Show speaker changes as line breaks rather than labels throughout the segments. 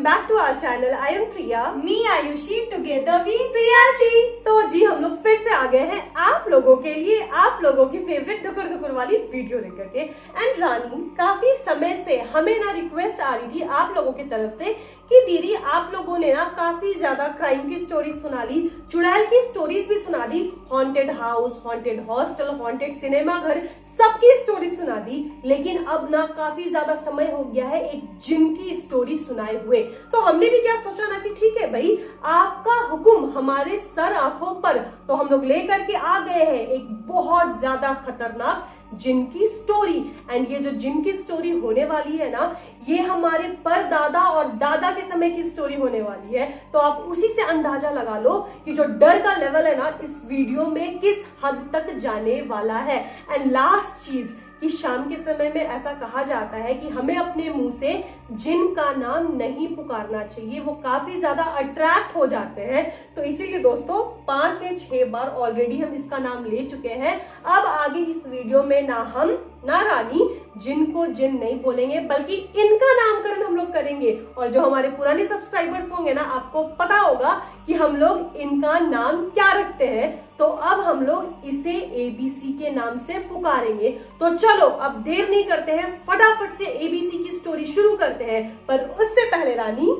Back to our channel. I am Priya,
me Ayushi, together we
Priyashi. तो जी हम लोग फिर से आ गए हैं आप लोगों के लिए, आप लोगों की फेवरेट धुकर धुकर वाली वीडियो लेकर के। एंड रानी, काफी समय से हमें ना रिक्वेस्ट आ रही थी आप लोगों की तरफ से कि दीदी आप लोगों ने ना काफी ज्यादा क्राइम की स्टोरी सुना ली, चुड़ैल की स्टोरीज भी सुना दी, haunted house, haunted hostel, haunted cinema घर, सबकी स्टोरी सुना दी। लेकिन अब ना काफी ज्यादा समय हो गया है एक जिन की स्टोरी सुनाए हुए। तो हमने भी क्या सोचा ना कि ठीक है भाई, आपका हुक्म हमारे सर आंखों पर, तो हम लोग लेकर के आ गए हैं एक बहुत ज्यादा खतरनाक जिन की स्टोरी। एंड ये जो जिन की स्टोरी होने वाली है ना, ये हमारे परदादा और दादा के समय की स्टोरी होने वाली है। तो आप उसी से अंदाजा लगा लो कि जो डर का लेवल है ना इस वीडियो में किस हद तक जाने वाला है। एंड लास्ट चीज कि शाम के समय में ऐसा कहा जाता है कि हमें अपने मुंह से जिन का नाम नहीं पुकारना चाहिए, वो काफी ज्यादा अट्रैक्ट हो जाते हैं। तो इसीलिए दोस्तों 5 से 6 बार ऑलरेडी हम इसका नाम ले चुके हैं। अब आगे इस वीडियो में ना हम ना रानी जिन को जिन नहीं बोलेंगे, बल्कि इनका नामकरण हम लोग करेंगे। और जो हमारे पुराने सब्सक्राइबर्स होंगे ना, आपको पता होगा कि हम लोग इनका नाम क्या रखते हैं। तो अब हम लोग इसे एबीसी के नाम से पुकारेंगे। तो चलो अब देर नहीं करते हैं, फटाफट से एबीसी की स्टोरी शुरू करते हैं। पर उससे पहले रानी,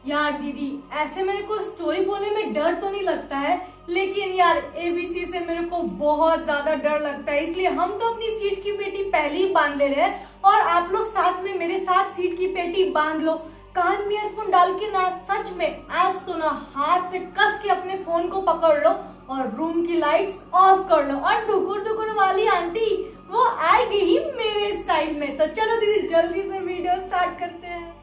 यार दीदी, ऐसे मेरे को स्टोरी बोलने में डर तो नहीं लगता है, लेकिन यार एबीसी से मेरे को बहुत ज्यादा डर लगता है। इसलिए हम तो अपनी सीट की पेटी पहले ही बांध ले रहे हैं और आप लोग साथ में मेरे साथ सीट की पेटी बांध लो। कान में ईयरफोन डाल के ना, सच में आज तो ना हाथ से कस के अपने फोन को पकड़ लो और रूम की लाइट्स ऑफ कर लो। और धुकुर धुकुर वाली आंटी वो आएगी ही मेरे स्टाइल में। तो चलो दीदी जल्दी से वीडियो स्टार्ट करते हैं।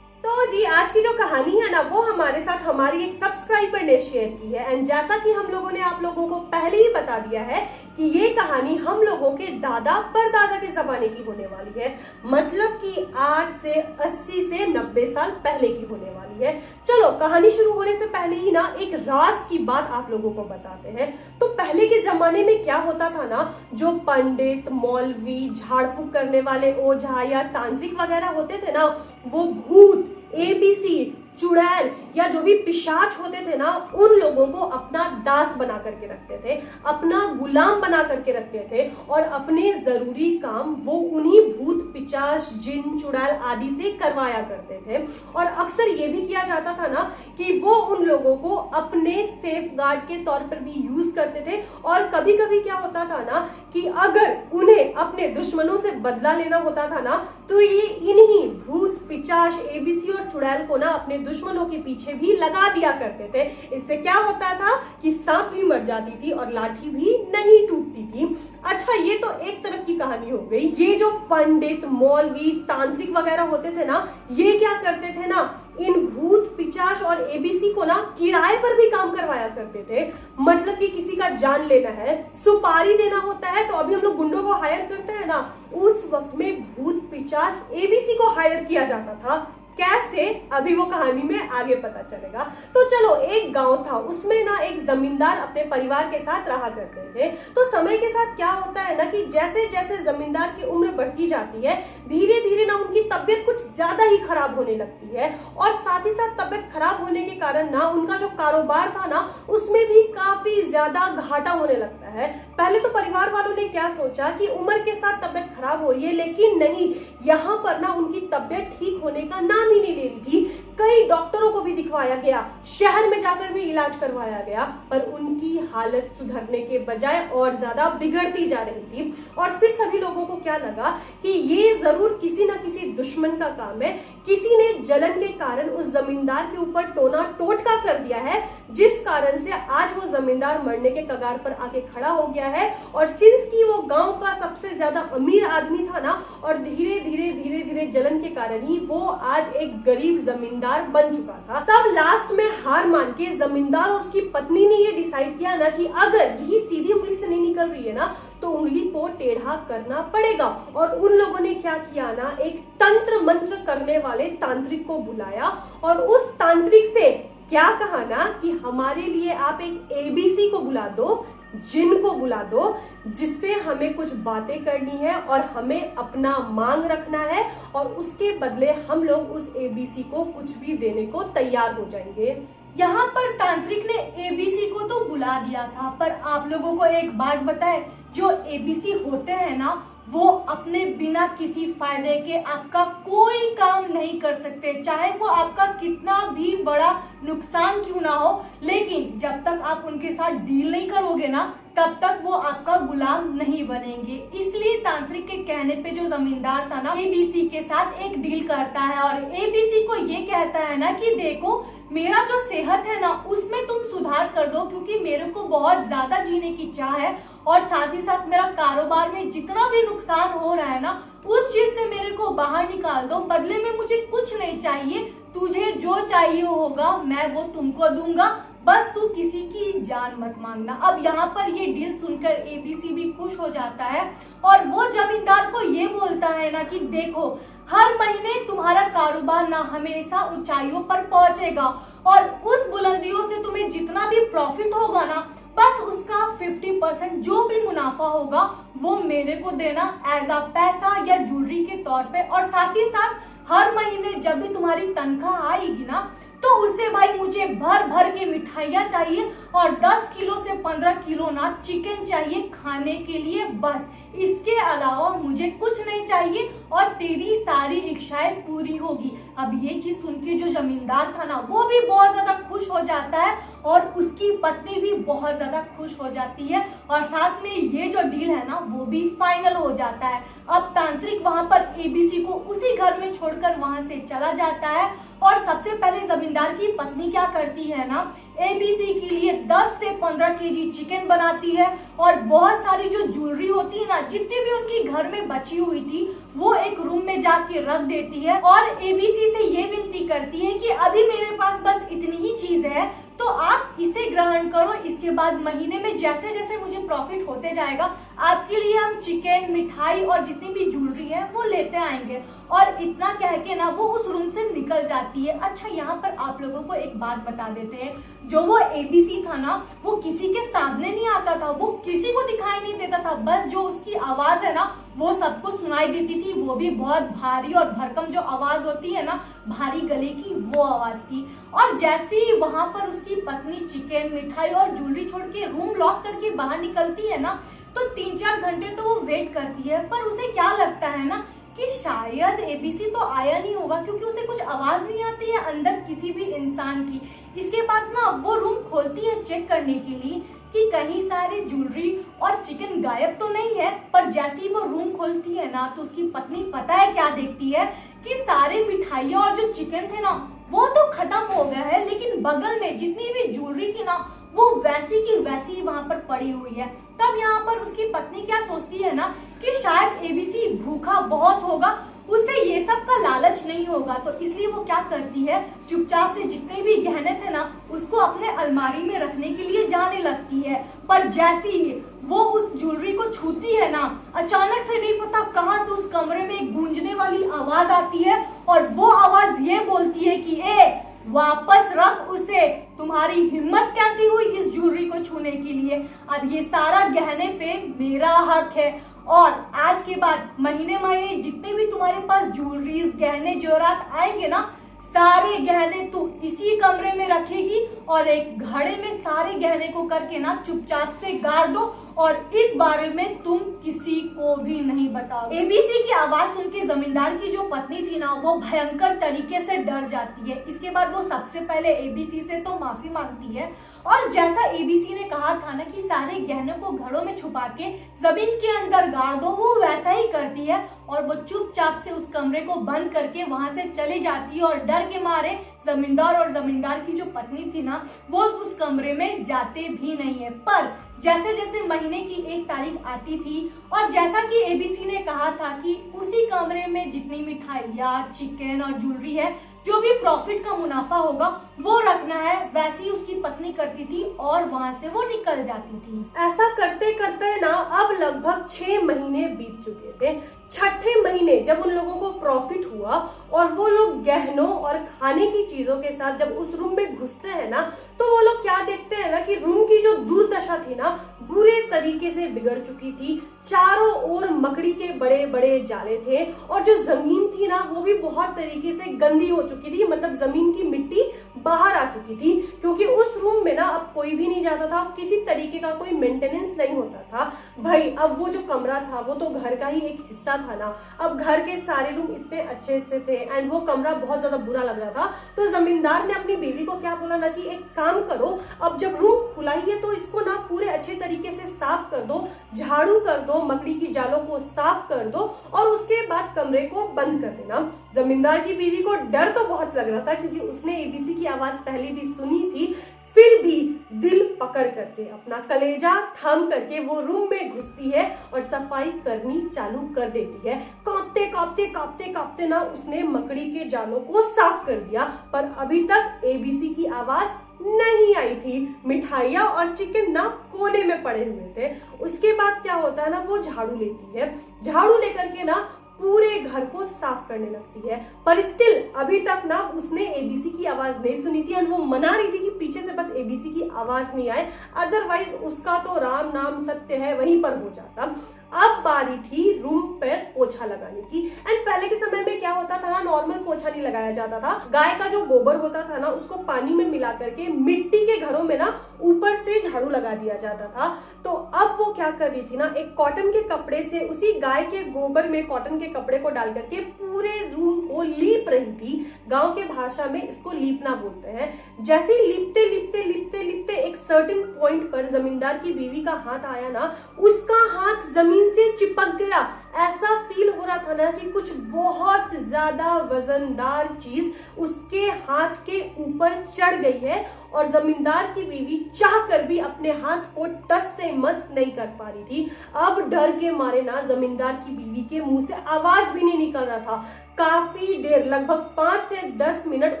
तो जी आज की जो कहानी है ना, वो हमारे साथ हमारी एक सब्सक्राइबर ने शेयर की है। एंड जैसा कि हम लोगों ने आप लोगों को पहले ही बता दिया है कि ये कहानी हम लोगों के दादा परदादा के जमाने की होने वाली है, मतलब कि आज से 80 से 90 साल पहले की होने वाली है। चलो कहानी शुरू होने से पहले ही ना एक राज की बात आप लोगों को बताते हैं। तो पहले के जमाने में क्या होता था ना, जो पंडित, मौलवी, झाड़ फूक करने वाले ओझा या तांत्रिक वगैरह होते थे ना, वो भूत, एबीसी, चुड़ैल या जो भी पिशाच होते थे ना, उन लोगों को अपना दास बना करके रखते थे, अपना गुलाम बना करके रखते थे। और अपने जरूरी काम वो उन्हीं भूत, पिशाच, जिन, चुड़ैल आदि से करवाया करते थे। और अक्सर ये भी किया जाता था ना कि वो उन लोगों को अपने सेफ गार्ड के तौर पर भी यूज करते थे। और कभी कभी क्या होता था ना कि अगर उन्हें अपने दुश्मनों से बदला लेना होता था ना, तो ये इन्हीं भूत, पिशाच, एबीसी और चुड़ैल को ना अपने दुश्मनों के पीछे भी लगा दिया करते थे। इससे क्या होता था कि सांप भी मर जाती थी और लाठी भी नहीं टूटती थी। अच्छा, ये तो एक तरफ की कहानी हो गई। ये जो पंडित, मौलवी, तांत्रिक वगैरह होते थे ना, ये क्या करते थे ना, इन भूत, पिशाच और एबीसी को ना किराए पर भी काम करवाया करते थे। मतलब कि किसी का जान लेना है, सुपारी देना होता है, तो अभी हम लोग गुंडों को हायर करते हैं ना, उस वक्त में भूत, पिशाच, एबीसी को हायर किया जाता था। कैसे, अभी वो कहानी में आगे पता चलेगा। तो चलो, एक गांव था, उसमें ना एक जमींदार अपने परिवार के साथ रहा करते थे। तो समय के साथ क्या होता है ना कि जैसे जैसे जमींदार की उम्र बढ़ती जाती है, धीरे धीरे ना उनकी तबियत कुछ ज्यादा ही खराब होने लगती है। और साथ ही साथ तबियत खराब होने के कारण ना उनका जो कारोबार था ना, उसमें भी काफी ज्यादा घाटा होने लगता है। पहले तो परिवार वालों ने क्या सोचा कि उम्र के साथ तबियत खराब हो रही है, लेकिन नहीं, यहाँ पर ना उनकी तबियत ठीक होने का नाम ही नहीं ले रही थी। कई डॉक्टरों को भी दिखवाया गया, शहर में जाकर भी इलाज करवाया गया, पर उनकी हालत सुधरने के बजाय और ज्यादा बिगड़ती जा रही थी। और फिर सभी लोगों को क्या लगा कि ये जरूर किसी ना किसी दुश्मन का काम है, किसी ने जलन के कारण उस जमींदार के ऊपर टोना टोटका कर दिया है, जिस कारण से आज वो जमींदार मरने के कगार पर आके खड़ा हो गया है। और सिंस की वो गांव का सबसे ज्यादा अमीर आदमी था ना, और धीरे धीरे धीरे धीरे जलन के कारण ही वो आज एक गरीब जमींदार बन चुका था। तब लास्ट में हार मान के जमींदार और उसकी पत्नी ने ये डिसाइड किया ना कि अगर घी सीधी उंगली से नहीं निकल रही है ना, तो उंगली को टेढ़ा करना पड़ेगा। और उन लोगों ने क्या किया ना, एक तंत्र मंत्र करने वाले तांत्रिक को बुलाया और उस तांत्रिक से क्या कहा ना कि हमारे लिए आप एक एबीसी को बुला दो, जिन को बुला दो, जिससे हमें कुछ बातें करनी है और हमें अपना मांग रखना है, और उसके बदले हम लोग उस एबीसी को कुछ भी देने को तैयार हो जाएंगे।
यहाँ पर तांत्रिक ने एबीसी को तो बुला दिया था, पर आप लोगों को एक बात बताए, जो एबीसी होते हैं ना, वो अपने बिना किसी फायदे के आपका कोई काम नहीं कर सकते, चाहे वो आपका कितना भी बड़ा नुकसान क्यों ना हो। लेकिन जब तक आप उनके साथ डील नहीं करोगे ना, तब तक वो आपका गुलाम नहीं बनेंगे। इसलिए तांत्रिक के कहने पे जो जमींदार था ना, एबीसी के साथ एक डील करता है और एबीसी को ये कहता है ना कि देखो, मेरा जो सेहत है ना, उसमें तुम सुधार कर दो, क्योंकि मेरे को बहुत ज्यादा जीने की चाह है, और साथ ही साथ मेरा कारोबार में जितना भी नुकसान हो रहा है ना, उस चीज से मेरे को बाहर निकाल दो। बदले में मुझे कुछ नहीं चाहिए, तुझे जो चाहिए होगा मैं वो तुमको दूंगा, बस तू किसी की जान मत मांगना। अब यहाँ पर ये डील सुनकर एबीसी भी खुश हो जाता है और वो जमींदार को ये बोलता है ना कि देखो, हर महीने तुम्हारा कारोबार ना हमेशा ऊंचाइयों पर पहुंचेगा, और उस बुलंदियों से तुम्हें जितना भी प्रॉफिट होगा ना, बस उसका 50% जो भी मुनाफा होगा वो मेरे को देना एज अ पैसा या ज्वेलरी के तौर पे। और साथ ही साथ हर महीने जब भी तुम्हारी तनख्वाह आएगी ना, तो उससे भाई मुझे भर भर के मिठाइयाँ चाहिए, और 10 किलो से 15 किलो ना चिकन चाहिए खाने के लिए, बस इसके अलावा मुझे कुछ नहीं चाहिए, और तेरी सारी इच्छाएं पूरी होगी। अब ये चीज सुन के जो जमींदार था ना, वो भी बहुत ज्यादा खुश हो जाता है, और उसकी पत्नी भी बहुत ज्यादा खुश हो जाती है, और साथ में ये जो डील है ना, वो भी फाइनल हो जाता है। अब तांत्रिक वहां पर एबीसी को उसी घर में छोड़कर वहां से चला जाता है, और सबसे पहले जमींदार की पत्नी क्या करती है ना, एबीसी के लिए 10 से 15 केजी चिकन बनाती है, और बहुत सारी जो ज्वेलरी होती है ना, जितनी भी उनकी घर में बची हुई थी, वो एक रूम में जाके रख देती है, और एबीसी से ये विनती करती है कि अभी मेरे पास बस इतनी ही चीज है, तो आप इसे ग्रहण करो, इसके बाद महीने में जैसे जैसे मुझे प्रॉफिट होते जाएगा, आपके लिए हम चिकन, मिठाई और जितनी भी ज्वेलरी है वो लेते आएंगे। और इतना कह के ना वो उस रूम से निकल जाती है। अच्छा, यहाँ पर आप लोगों को एक बात बता देते हैं, जो वो एबीसी था ना, वो किसी के सामने नहीं आता था, वो किसी को दिखाई नहीं देता था, बस जो उसकी आवाज है ना, वो सबको सुनाई देती थी, वो भी बहुत भारी और भरकम जो आवाज होती है ना, भारी गले की, वो आवाज थी। और जैसे ही वहां पर उसकी पत्नी चिकन, मिठाई और ज्वेलरी छोड़ के रूम लॉक करके बाहर निकलती है ना, तो 3-4 घंटे तो वो वेट करती है, पर उसे क्या लगता है ना कि शायद एबीसी तो आया नहीं होगा, क्योंकि उसे कुछ आवाज नहीं आती है अंदर किसी भी इंसान की। इसके बाद ना वो रूम खोलती है चेक करने के लिए कि कहीं सारे ज्वेलरी और चिकन गायब तो नहीं है, पर जैसे ही वो रूम खोलती है ना, तो उसकी पत्नी पता है क्या देखती है कि सारे मिठाइयाँ और जो चिकन थे ना, वो तो खत्म हो गया है, लेकिन बगल में जितनी भी ज्वेलरी थी ना, वो वैसी की वैसी वहां पर पड़ी हुई है। तब यहाँ पर उसकी पत्नी क्या सोचती है ना कि शायद एबीसी भूखा बहुत होगा, उसे ये सब का लालच नहीं होगा, तो इसलिए वो क्या करती है, चुपचाप से जितने भी गहने थे ना, उसको अपने अलमारी में रखने के लिए जाने लगती है। पर जैसे ही वो उस ज्वेलरी को छूती है ना, अचानक से नहीं पता कहां से उस कमरे में एक गूंजने वाली आवाज आती है, और वो आवाज ये बोलती है कि ए, वापस रख उसे, तुम्हारी हिम्मत कैसी हुई इस ज्वेलरी को छूने के लिए, अब ये सारा गहने पे मेरा हक है, और आज के बाद महीने महीने जितने भी तुम्हारे पास ज्वेलरीज, गहने, जेवरात आएंगे ना, सारे गहने तू इसी कमरे में रखेगी, और एक घड़े में सारे गहने को करके ना चुपचाप से गाड़ दो, और इस बारे में तुम किसी को भी नहीं बताओ। एबीसी की आवाज सुन के जमींदार की जो पत्नी थी ना, वो भयंकर तरीके से डर जाती है। इसके बाद वो सबसे पहले एबीसी से तो माफी मांगती है, और जैसा एबीसी ने कहा था ना कि सारे गहनों को घड़ों में छुपा के जमीन के अंदर गाड़ दो, वो वैसा ही करती है, और वो चुपचाप से उस कमरे को बंद करके वहां से चली जाती है, और डर के मारे जमींदार और जमींदार की जो पत्नी थी ना, वो उस कमरे में जाते भी नहीं है। पर जैसे जैसे महीने की 1 तारीख आती थी, और जैसा कि एबीसी ने कहा था कि उसी कमरे में जितनी मिठाइयाँ, चिकन और ज्वेलरी है, जो भी प्रॉफिट का मुनाफा होगा वो रखना है, वैसे ही उसकी पत्नी करती थी, और वहां से वो निकल जाती थी।
ऐसा करते करते ना अब लगभग 6 महीने बीत चुके थे। 6ठे महीने जब उन लोगों को प्रॉफिट हुआ हुआ और वो लोग गहनों और खाने की चीजों के साथ जब उस रूम में घुसते हैं ना, तो वो लोग क्या देखते हैं ना कि रूम की जो दुर्दशा थी ना बुरे तरीके से बिगड़ चुकी थी। चारों ओर मकड़ी के बड़े बड़े जाले थे और जो जमीन थी ना वो भी बहुत तरीके से गंदी हो चुकी थी, मतलब जमीन की मिट्टी बाहर आ चुकी थी, क्योंकि उस रूम में ना अब कोई भी नहीं जाता था, किसी तरीके का कोई मेंटेनेंस नहीं होता था। भाई अब वो जो कमरा था वो तो घर का ही एक हिस्सा था ना, अब घर के सारे रूम इतने अच्छे से थे एंड वो कमरा बहुत ज्यादा बुरा लग रहा था। तो जमींदार ने अपनी बीवी को क्या बोला ना कि एक काम करो, अब जब रूम खुला ही है तो इसको ना पूरे अच्छे तरीके से साफ कर दो, झाड़ू कर दो, मकड़ी की जालों को साफ कर दो और उसके बाद कमरे को बंद कर देना। जमींदार की बीवी को डर तो बहुत लग रहा था क्योंकि उसने एबीसी की आवाज पहले भी सुनी थी, फिर भी दिल पकड़ करके अपना कलेजा थाम करके वो रूम में घुसती है और सफाई करनी चालू कर देती है। कांपते कांपते कांपते कांपते ना उसने मकड़ी के जालों को साफ कर दिया, पर अभी तक एबीसी की आवाज नहीं आई थी। मिठाइयाँ और चिकन ना कोने में पड़े हुए थे। उसके बाद क्या होता है ना, वो झाड़ू लेती है, झाड़ू लेकर के ना पूरे घर को साफ करने लगती है, पर स्टिल अभी तक ना उसने एबीसी की आवाज नहीं सुनी थी और वो मना रही थी कि पीछे से बस एबीसी की आवाज नहीं आए, अदरवाइज उसका तो राम नाम सत्य है वहीं पर हो जाता। अब बारी थी रूम पर पोछा लगाने की। एंड पहले के समय में क्या होता था ना, नॉर्मल पोछा नहीं लगाया जाता था, गाय का जो गोबर होता था ना उसको पानी में मिला करके मिट्टी के घरों में ना ऊपर से झाड़ू लगा दिया जाता था। तो अब वो क्या कर रही थी ना, एक कॉटन के कपड़े से उसी गाय के गोबर में कॉटन के कपड़े को डाल करके पूरे रूम को लीप रही थी। गांव के भाषा में इसको लीपना बोलते हैं। जैसे ही लिपते लिपते लिपते लिपते एक सर्टेन पॉइंट पर जमींदार की बीवी का हाथ आया ना, उसका हाथ जमीन से चिपक गया। ऐसा फील हो रहा था ना कि कुछ बहुत ज्यादा वजनदार चीज उसके हाथ के ऊपर चढ़ गई है और जमींदार की बीवी चाह कर भी अपने हाथ को टस से मस नहीं कर पा रही थी। अब डर के मारे ना जमींदार की बीवी के मुंह से आवाज भी नहीं निकल रहा था। काफी देर, लगभग 5 से 10 मिनट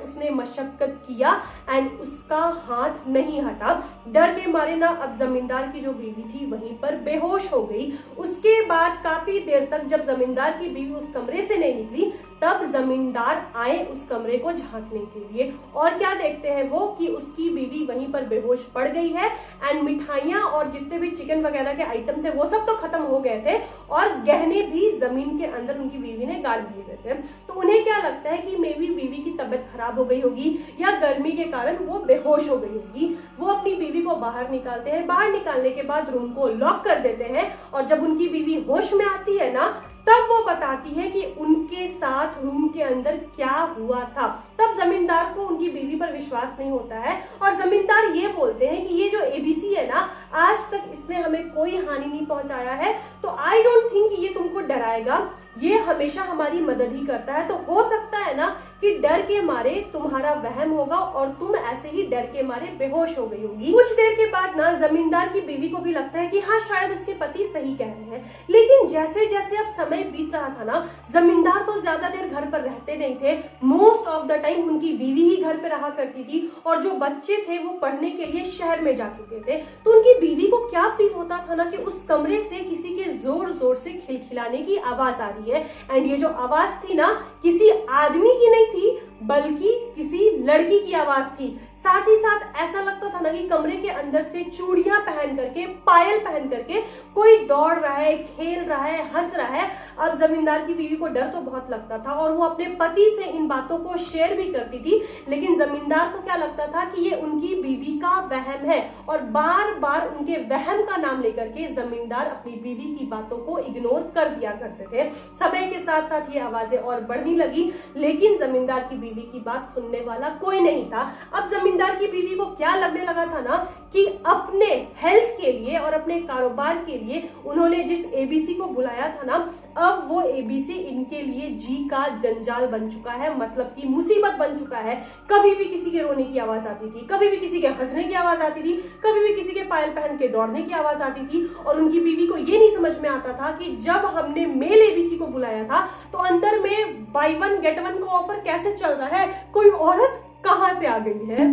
उसने मशक्कत किया एंड उसका हाथ नहीं हटा। डर के मारे ना अब जमींदार की जो बीवी थी वहीं पर बेहोश हो गई। उसके बाद काफी देर तक जब जमींदार की बीवी उस कमरे से नहीं निकली, तब जमींदार आए उस कमरे को झांकने के लिए और क्या देखते हैं वो कि उसकी बीवी वहीं पर बेहोश पड़ गई है एंड मिठाइयां और जितने भी चिकन वगैरह के आइटम थे वो सब तो खत्म हो गए थे और गहने भी जमीन के अंदर उनकी बीवी ने गाड़ दिए गए थे। तो उन्हें क्या लगता है कि मे बी बीवी की तबीयत खराब हो गई होगी या गर्मी के कारण वो बेहोश हो गई होगी। वो अपनी बीवी को बाहर निकालते हैं, बाहर निकालने के बाद रूम को लॉक कर देते हैं और जब उनकी बीवी होश में आती है ना, तब वो बताती है कि उनके साथ रूम के अंदर क्या हुआ था। तब जमींदार को उनकी बीवी पर विश्वास नहीं होता है और जमींदार ये बोलते हैं कि ये जो एबीसी है ना, आज तक इसने हमें कोई हानि नहीं पहुंचाया है, तो आई डोंट थिंक ये तुमको डराएगा, ये हमेशा हमारी मदद ही करता है। तो हो सकता है ना कि डर के मारे तुम्हारा वहम होगा और तुम ऐसे ही डर के मारे बेहोश हो गई होगी। कुछ देर के बाद ना जमींदार की बीवी को भी लगता है कि हाँ शायद उसके पति सही कह रहे हैं, लेकिन जैसे जैसे अब समय बीत रहा था ना, जमींदार तो ज्यादा देर घर पर रहते नहीं थे। मोस्ट ऑफ द टाइम उनकी बीवी ही घर पे रहा करती थी और जो बच्चे थे वो पढ़ने के लिए शहर में जा चुके थे। तो उनकी बीवी को क्या फील होता था ना कि उस कमरे से किसी के जोर जोर से खिलखिलाने की आवाज आ रही है एंड ये जो आवाज थी ना किसी आदमी की नहीं थी बल्कि किसी लड़की की आवाज थी। साथ ही साथ ऐसा लगता था ना कि कमरे के अंदर से चूड़ियां पहन करके, पायल पहन करके कोई दौड़ रहा है, खेल रहा है, हंस रहा है। अब जमींदार की बीवी को डर तो बहुत लगता था और वो अपने पति से इन बातों को शेयर भी करती थी, लेकिन जमींदार को क्या लगता था कि ये उनकी बीवी का वहम है और बार बार उनके वहम का नाम लेकर के जमींदार अपनी बीवी की बातों को इग्नोर कर दिया करते थे। समय के साथ साथ ये आवाजें और बढ़ने लगी, लेकिन जमींदार की बीवी की बात सुनने वाला कोई नहीं था। अब जमींदार की बीवी को क्या लगने लगा था ना कि अपने हेल्थ के लिए और अपने कारोबार के लिए उन्होंने जिस एबीसी को बुलाया था ना, अब वो एबीसी इनके लिए जी का जंजाल बन चुका है, मतलब कि मुसीबत बन चुका है। कभी भी किसी के रोने की आवाज आती थी, कभी भी किसी के हंसने की आवाज आती थी, कभी भी किसी के पायल पहन के दौड़ने की आवाज आती थी और उनकी बीवी को ये नहीं समझ में आता था कि जब हमने मेल एबीसी को बुलाया था तो अंदर में बाय 1 गेट 1 का ऑफर कैसे चल रहा है, कोई औरत कहां से आ गई है।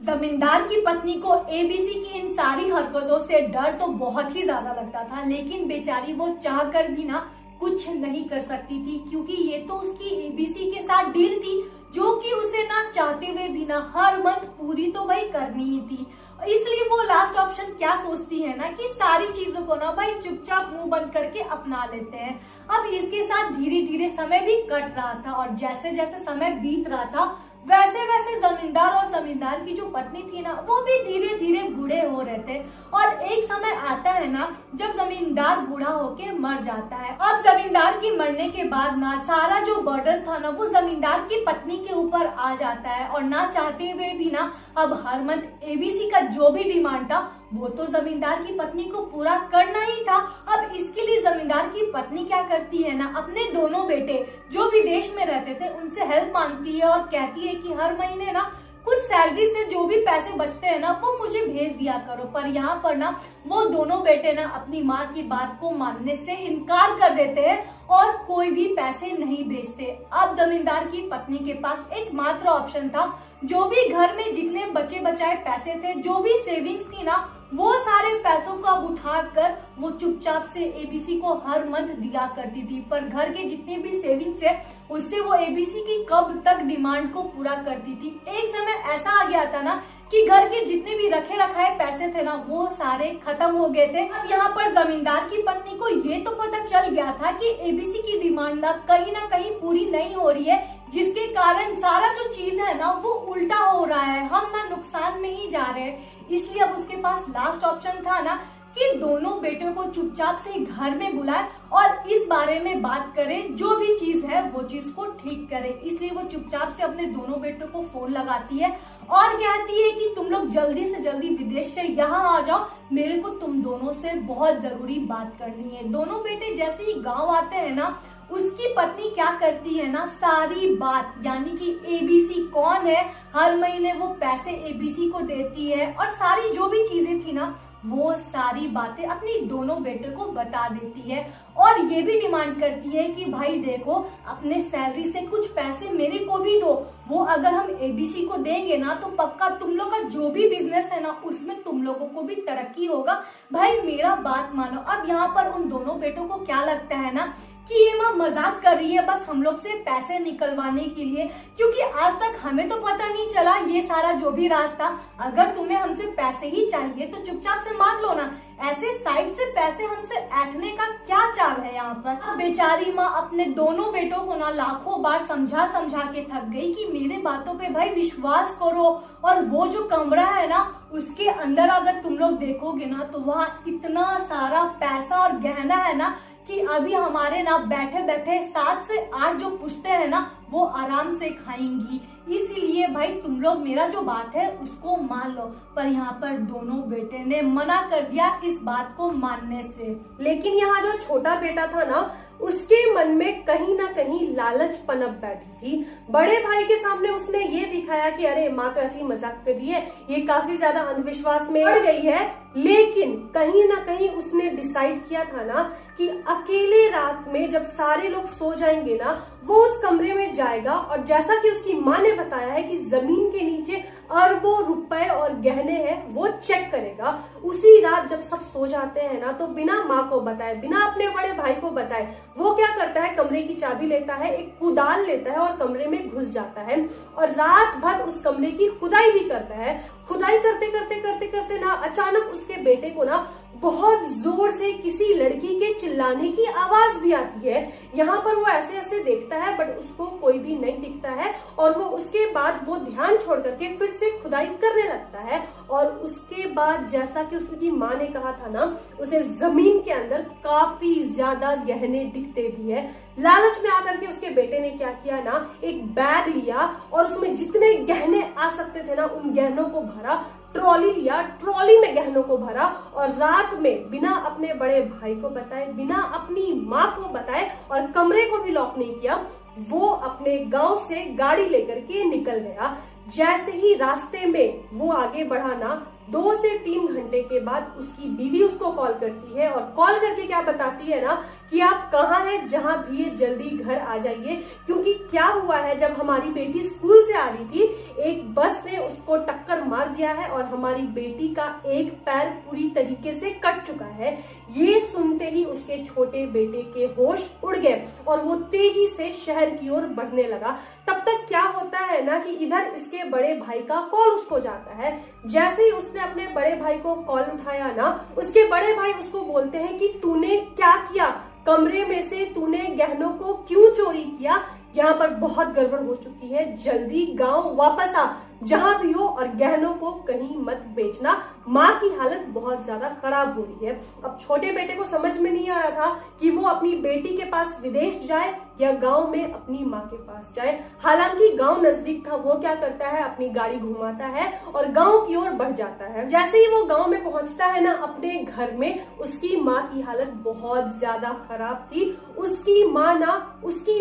जमींदार की पत्नी को एबीसी की इन सारी हरकतों से डर तो बहुत ही ज्यादा लगता था, लेकिन बेचारी वो चाह कर भी ना कुछ नहीं कर सकती थी, क्योंकि ये तो उसकी एबीसी के साथ डील थी जो कि उसे ना चाहते हुए भी ना हर मंथ पूरी तो भाई करनी ही थी। इसलिए वो लास्ट ऑप्शन क्या सोचती है ना कि सारी चीजों को ना भाई चुपचाप मुंह बंद करके अपना लेते हैं। अब इसके साथ धीरे धीरे समय भी कट रहा था और जैसे जैसे समय बीत रहा था वैसे वैसे जमींदार और जमींदार की जो पत्नी थी ना वो भी धीरे धीरे बूढ़े हो रहे थे। और एक समय आता है ना जब जमींदार बूढ़ा होके मर जाता है। अब जमींदार के मरने के बाद ना सारा जो बर्डन था ना वो जमींदार की पत्नी के ऊपर आ जाता है और ना चाहते हुए भी ना अब हर मंथ एबीसी का जो भी डिमांड था वो तो जमींदार की पत्नी को पूरा करना ही था। अब इसके लिए जमींदार की पत्नी क्या करती है ना अपने दोनों बेटे जो विदेश में रहते थे उनसे हेल्प मांगती है और कहती है कि हर महीने ना कुछ सैलरी से जो भी पैसे बचते हैं ना वो मुझे भेज दिया करो। पर यहाँ पर ना वो दोनों बेटे ना अपनी माँ की बात को मानने से इनकार कर देते हैं और कोई भी पैसे नहीं भेजते। अब जमींदार की पत्नी के पास एकमात्र ऑप्शन था, जो भी घर में जितने बचे बचाए पैसे थे, जो भी सेविंग्स थी ना वो सारे पैसों को अब उठाकर वो चुपचाप से एबीसी को हर मंथ दिया करती थी। पर घर के जितने भी सेविंग्स है उससे वो एबीसी की कब तक डिमांड को पूरा करती थी। एक समय ऐसा आ गया था ना कि घर के जितने भी रखे रखाए पैसे थे ना वो सारे खत्म हो गए थे। अब यहाँ पर जमींदार की पत्नी को ये तो पता चल गया था कि एबीसी की डिमांड ना कहीं पूरी नहीं हो रही है, जिसके कारण सारा जो चीज है ना वो उल्टा हो रहा है, हम ना नुकसान में ही जा रहे हैं। इसलिए अब उसके पास लास्ट ऑप्शन था ना कि दोनों बेटों को चुपचाप से घर में बुलाए और इस बारे में बात करे, जो भी चीज है वो चीज को ठीक करे। इसलिए वो चुपचाप से अपने दोनों बेटों को फोन लगाती है और कहती है कि तुम लोग जल्दी से जल्दी विदेश से यहाँ आ जाओ, मेरे को तुम दोनों से बहुत जरूरी बात करनी है। दोनों बेटे जैसे ही गाँव आते हैं ना उसकी पत्नी क्या करती है ना सारी बात, यानी कि एबीसी कौन है, हर महीने वो पैसे एबीसी को देती है और सारी जो भी चीजें थी ना वो सारी बातें अपनी दोनों बेटे को बता देती है और ये भी डिमांड करती है कि भाई देखो अपने सैलरी से कुछ पैसे मेरे को भी दो, वो अगर हम एबीसी को देंगे ना तो पक्का तुम लोग का जो भी बिजनेस है ना उसमें तुम लोगों को भी तरक्की होगा, भाई मेरा बात मानो। अब यहाँ पर उन दोनों बेटों को क्या लगता है ना कि ये माँ मजाक कर रही है बस हम लोग से पैसे निकलवाने के लिए, क्योंकि आज तक हमें तो पता नहीं चला ये सारा जो भी रास्ता। अगर तुम्हें हमसे पैसे ही चाहिए तो चुपचाप से मांग लो ना, ऐसे साइड से पैसे हमसे ऐंठने का क्या चाल है यहाँ पर। बेचारी माँ अपने दोनों बेटों को ना लाखों बार समझा समझा के थक गई कि मेरे बातों पे भाई विश्वास करो, और वो जो कमरा है ना उसके अंदर अगर तुम लोग देखोगे ना तो वहाँ इतना सारा पैसा और गहना है ना कि अभी हमारे ना बैठे बैठे 7 से 8 जो पुश्ते हैं ना वो आराम से खाएंगी। इसीलिए भाई तुम लोग मेरा जो बात है उसको मान लो। पर यहाँ पर दोनों बेटे ने मना कर दिया इस बात को मानने से।
लेकिन यहाँ जो छोटा बेटा था ना उसके मन में कहीं ना कहीं लालच पनप बैठी थी। बड़े भाई के सामने उसने ये दिखाया कि अरे माँ तो ऐसे ही मजाक कर रही है, ये काफी ज्यादा अंधविश्वास में पड़ गई है। लेकिन कहीं ना कहीं उसने डिसाइड किया था ना कि अकेले रात में जब सारे लोग सो जाएंगे ना वो उस कमरे में जाएगा और जैसा कि उसकी माँ ने बताया है कि जमीन के नीचे अरबों रुपए और गहने हैं वो चेक करेगा। उसी रात जब सब सो जाते हैं ना तो बिना माँ को बताए, बिना अपने बड़े भाई को बताए वो क्या करता है, कमरे की चाबी लेता है, एक कुदाल लेता है और कमरे में घुस जाता है और रात भर उस कमरे की खुदाई भी करता है। खुदाई करते करते करते करते ना अचानक उसके बेटे को ना बहुत जोर से किसी लड़की के चिल्लाने की आवाज भी आती है। यहाँ पर वो ऐसे ऐसे देखता है बट उसको कोई भी नहीं दिखता है और वो उसके बाद वो ध्यान छोड़ करके फिर से खुदाई करने लगता है। और उसके बाद जैसा कि उसकी माँ ने कहा था ना उसे जमीन के अंदर काफी ज्यादा गहने दिखते भी है। लालच में आकर के उसके बेटे ने क्या किया ना, एक बैग लिया और उसमें जितने गहने आ सकते थे ना उन गहनों को भरा, ट्रॉली लिया, ट्रॉली में गहनों को भरा और रात में बिना अपने बड़े भाई को बताए, बिना अपनी माँ को बताए और कमरे को भी लॉक नहीं किया, वो अपने गांव से गाड़ी लेकर के निकल गया। जैसे ही रास्ते में वो आगे बढ़ा ना 2 से 3 घंटे के बाद उसकी बीवी उसको कॉल करती है और कॉल करके क्या बताती है ना कि आप कहाँ हैं, जहां भी है जल्दी घर आ जाइए। क्योंकि क्या हुआ है, जब हमारी बेटी स्कूल से आ रही थी एक बस ने उसको टक्कर मार दिया है और हमारी बेटी का एक पैर पूरी तरीके से कट चुका है। ये सुनते ही उसके छोटे बेटे के होश उड़ गए और वो तेजी से शहर की ओर बढ़ने लगा। तब तक क्या होता है ना कि इधर इसके बड़े भाई का कॉल उसको जाता है। जैसे ही उसने अपने बड़े भाई को कॉल उठाया ना, उसके बड़े भाई उसको बोलते हैं कि तूने क्या किया, कमरे में से तूने गहनों को क्यों चोरी किया, यहाँ पर बहुत गड़बड़ हो चुकी है, जल्दी गांव वापस आ, जहां भी हो, और गहनों को कहीं मत बेचना, माँ की हालत बहुत ज्यादा खराब हो रही है। अब छोटे बेटे को समझ में नहीं आ रहा था कि वो अपनी बेटी के पास विदेश जाए या गांव में अपनी माँ के पास जाए। हालांकि गांव नजदीक था, वो क्या करता है, अपनी गाड़ी घुमाता है और गांव की ओर बढ़ जाता है। जैसे ही वो गांव में पहुंचता है ना अपने घर में, उसकी माँ की हालत बहुत ज्यादा खराब थी। उसकी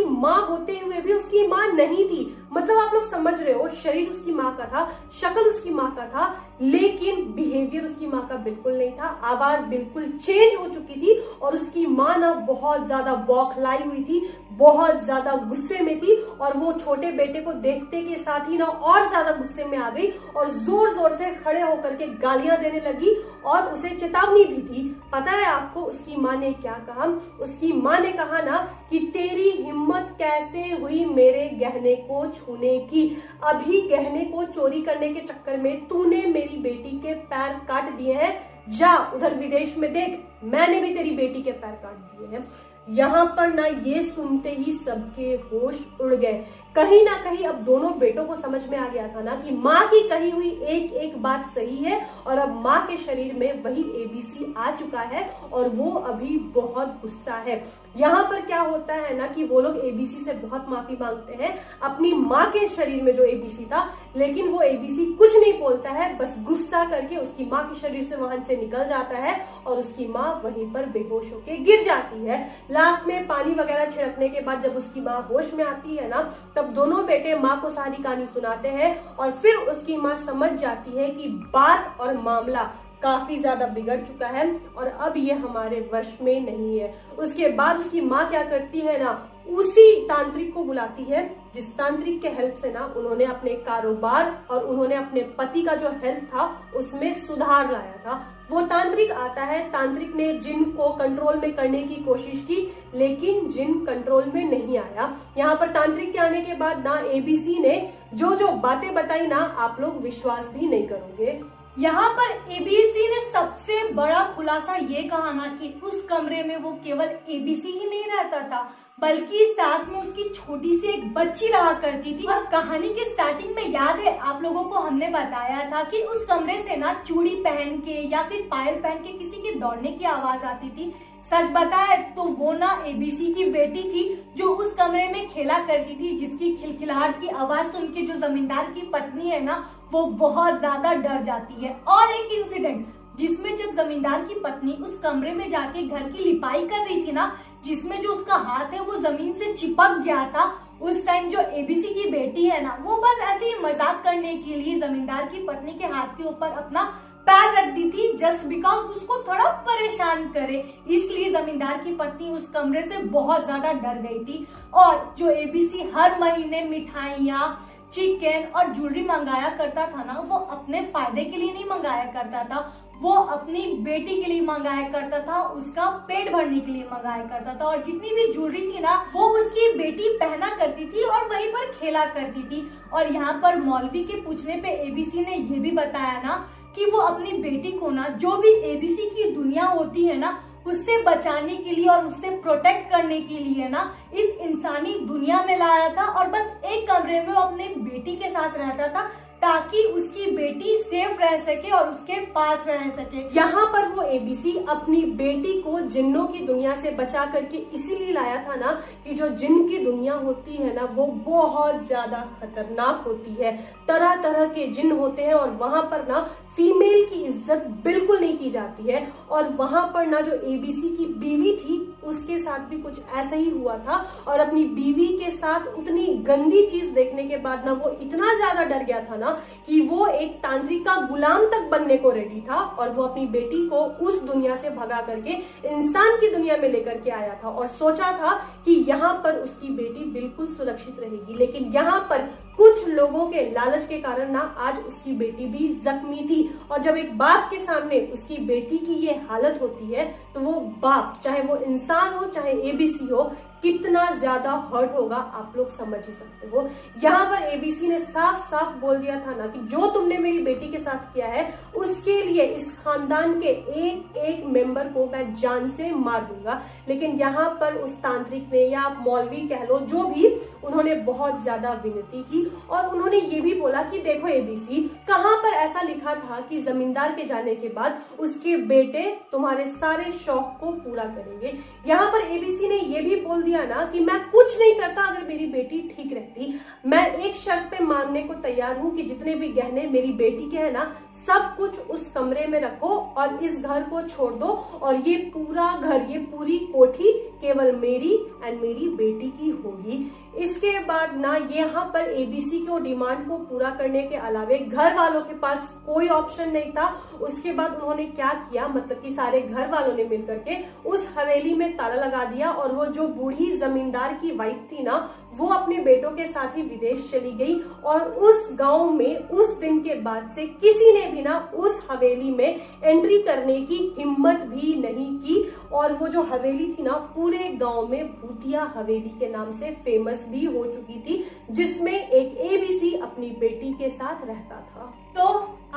माँ होते हुए भी उसकी माँ नहीं थी। मतलब आप लोग समझ रहे हो, शरीर उसकी माँ का था, शक्ल उसकी माँ का था, लेकिन बिहेवियर उसकी माँ का बिल्कुल नहीं था। आवाज बिल्कुल चेंज हो चुकी थी और उसकी माँ ना बहुत ज्यादा बौखलाई हुई थी, बहुत ज्यादा गुस्से में थी और वो छोटे बेटे को देखते के साथ ही ना और ज्यादा गुस्से में आ गई और जोर जोर से खड़े होकर के गालियां देने लगी और उसे चेतावनी भी थी। पता है आपको उसकी माँ ने क्या कहा? उसकी माँ ने कहा ना कि तेरी हिम्मत कैसे हुई मेरे गहने को छूने की, अभी गहने को चोरी करने के चक्कर में तूने मेरी बेटी के पैर काट दिए हैं, जा उधर विदेश में देख, मैंने भी तेरी बेटी के पैर काट दिए हैं। यहाँ पर ना ये सुनते ही सबके होश उड़ गए। कहीं ना कहीं अब दोनों बेटों को समझ में आ गया था ना कि माँ की कही हुई एक एक बात सही है और अब माँ के शरीर में वही एबीसी आ चुका है और वो अभी बहुत गुस्सा है। यहाँ पर क्या होता है ना कि वो लोग एबीसी से बहुत माफी मांगते हैं अपनी माँ के शरीर में जो एबीसी था, लेकिन वो एबीसी कुछ नहीं बोलता है, बस गुस्सा करके उसकी माँ के शरीर से वहां से निकल जाता है और उसकी माँ वहीं पर बेहोश होके गिर जाती है। लास्ट में पानी वगैरह छिड़कने के बाद जब उसकी माँ होश में आती है ना, तब दोनों बेटे माँ को सारी कहानी सुनाते हैं और फिर उसकी माँ समझ जाती है कि बात और मामला काफी ज्यादा बिगड़ चुका है और अब ये हमारे वश में नहीं है। उसके बाद उसकी माँ क्या करती है ना, उसी तांत्रिक को बुलाती है जिस तांत्रिक के हेल्प से ना उन्होंने अपने कारोबार और उन्होंने अपने पति का जो हेल्थ था उसमें सुधार लाया था। वो तांत्रिक आता है, तांत्रिक ने जिन को कंट्रोल में करने की कोशिश की लेकिन जिन कंट्रोल में नहीं आया। यहाँ पर तांत्रिक के आने के बाद ना एबीसी ने जो जो बातें बताई ना, आप लोग विश्वास भी नहीं करोगे।
यहाँ पर एबीसी ने सबसे बड़ा खुलासा ये कहा ना कि उस कमरे में वो केवल एबीसी ही नहीं रहता था बल्कि साथ में उसकी छोटी सी एक बच्ची रहा करती थी। और कहानी के स्टार्टिंग में याद है आप लोगों को हमने बताया था कि उस कमरे से ना चूड़ी पहन के या फिर पायल पहन के किसी के दौड़ने की आवाज आती थी। सच बताए तो वो ना एबीसी की बेटी थी जो उस कमरे में खेला करती थी, जिसकी खिलखिलाहट की आवाज सुन के जो जमींदार की पत्नी है ना वो बहुत ज्यादा डर जाती है। और एक इंसिडेंट जिसमें जब जमींदार की पत्नी उस कमरे में जाके घर की लिपाई कर रही थी ना, जिसमें जो उसका हाथ है वो जमीन से चिपक गया था, उस टाइम जो एबीसी की बेटी है ना वो बस ऐसे ही मजाक करने के लिए जमींदार की पत्नी के हाथ के ऊपर अपना पैर रख दी थी, जस्ट बिकॉज उसको थोड़ा परेशान करे। इसलिए जमींदार की पत्नी उस कमरे से बहुत ज्यादा डर गई थी। और जो एबीसी हर महीने मिठाइयाँ, चिकन और ज्वेलरी मंगाया करता था ना, वो अपने फायदे के लिए नहीं मंगाया करता था, वो अपनी बेटी के लिए मंगाया करता था, उसका पेट भरने के लिए मंगाया करता था। और जितनी भी ज्वेलरी थी ना वो उसकी बेटी पहना करती थी और वहीं पर खेला करती थी। और यहाँ पर मौलवी के पूछने पे एबीसी ने ये भी बताया ना कि वो अपनी बेटी को ना जो भी एबीसी की दुनिया होती है ना उससे बचाने के लिए और उससे प्रोटेक्ट करने के लिए ना इस इंसानी दुनिया में लाया था और बस एक कमरे में वो अपने बेटी के साथ रहता था ताकि उसकी बेटी सेफ रह सके और उसके पास रह सके।
यहाँ पर वो एबीसी अपनी बेटी को जिन्नों की दुनिया से बचा करके इसीलिए लाया था ना कि जो जिन्न की दुनिया होती है ना वो बहुत ज्यादा खतरनाक होती है, तरह तरह के जिन्न होते हैं और वहां पर ना फीमेल की इज्जत बिल्कुल नहीं की जाती है। और वहां पर ना जो एबीसी की बीवी थी उसके साथ भी कुछ ऐसा ही हुआ था, और अपनी बीवी के साथ उतनी गंदी चीज देखने के बाद ना वो इतना ज्यादा डर गया था ना कि वो एक तांत्रिक का गुलाम तक बनने को रेडी था, और वो अपनी बेटी को उस दुनिया से भगा करके इंसान की दुनिया में लेकर के आया था और सोचा था कि यहाँ पर उसकी बेटी बिल्कुल सुरक्षित रहेगी। लेकिन यहाँ पर कुछ लोगों के लालच के कारण ना आज उसकी बेटी भी जख्मी थी, और जब एक बाप के सामने उसकी बेटी की ये हालत होती है तो वो बाप, चाहे वो इंसान हो चाहे एबीसी हो, कितना ज्यादा हर्ट होगा आप लोग समझ ही सकते हो। यहाँ पर एबीसी ने साफ साफ बोल दिया था ना कि जो तुमने मेरी बेटी के साथ किया है उसके लिए इस खानदान के एक एक मेंबर को मैं जान से मार दूंगा। लेकिन यहाँ पर उस तांत्रिक ने, या आप मौलवी कह लो, जो भी, उन्होंने बहुत ज्यादा विनती की और उन्होंने ये भी बोला कि देखो एबीसी, कहाँ पर ऐसा लिखा था कि जमींदार के जाने के बाद उसके बेटे तुम्हारे सारे शौक को पूरा करेंगे। यहाँ पर एबीसी ने ये भी बोल दिया ना कि मैं कुछ नहीं करता अगर मेरी बेटी ठीक रहती, मैं एक शर्त पे मानने को तैयार हूँ कि जितने भी गहने मेरी बेटी के है ना, सब कुछ उस कमरे में रखो और इस घर को छोड़ दो, और ये पूरा घर, ये पूरी कोठी केवल मेरी एंड मेरी बेटी की होगी। इसके बाद ना यहाँ पर एबीसी को डिमांड को पूरा करने के अलावे घर वालों के पास कोई ऑप्शन नहीं था। उसके बाद उन्होंने क्या किया, मतलब कि सारे घर वालों ने मिलकर के उस हवेली में ताला लगा दिया, और वो जो बूढ़ी जमींदार की वाइफ थी ना, वो अपने बेटों के साथ ही विदेश चली गई। और उस गांव में उस दिन के बाद से किसी ने भी ना उस हवेली में एंट्री करने की हिम्मत भी नहीं की, और वो जो हवेली थी ना पूरे गांव में भूतिया हवेली के नाम से फेमस भी हो चुकी थी, जिसमें एक एबीसी अपनी बेटी के साथ रहता था।
तो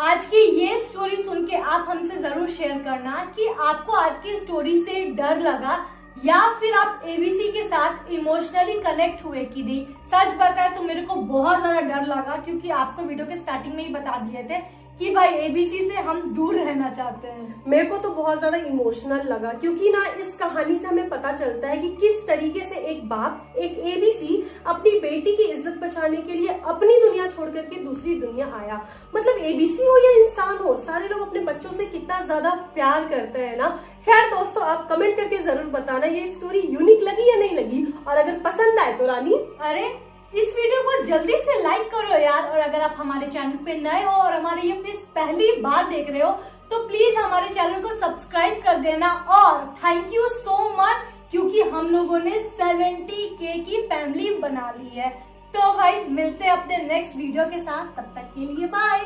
आज की ये स्टोरी सुन के आप हमसे जरूर शेयर करना कि आपको आज की स्टोरी से डर लगा या फिर आप एबीसी के साथ इमोशनली कनेक्ट हुए कि नहीं। सच बताए तो मेरे को बहुत ज्यादा डर लगा, क्योंकि आपको वीडियो के स्टार्टिंग में ही बता दिए थे कि भाई एबीसी से हम दूर रहना चाहते हैं।
मेरे को तो बहुत ज्यादा इमोशनल लगा, क्योंकि ना इस कहानी से हमें पता चलता है कि किस तरीके से एक बाप, एक एबीसी अपनी बेटी की इज्जत बचाने के लिए अपनी दुनिया छोड़ करके दूसरी दुनिया आया। मतलब एबीसी हो या इंसान हो, सारे लोग अपने बच्चों से कितना ज्यादा प्यार करते हैं ना। खैर दोस्तों, आप कमेंट करके जरूर बताना ये स्टोरी यूनिक लगी या नहीं लगी, और अगर पसंद आए तो रानी,
अरे इस वीडियो को जल्दी से लाइक करो यार। और अगर आप हमारे चैनल पे नए हो और हमारे ये फेस पहली बार देख रहे हो तो प्लीज हमारे चैनल को सब्सक्राइब कर देना। और थैंक यू सो मच, क्योंकि हम लोगों ने 70K की फैमिली बना ली है। तो भाई मिलते हैं अपने नेक्स्ट वीडियो के साथ, तब तक के लिए बाय।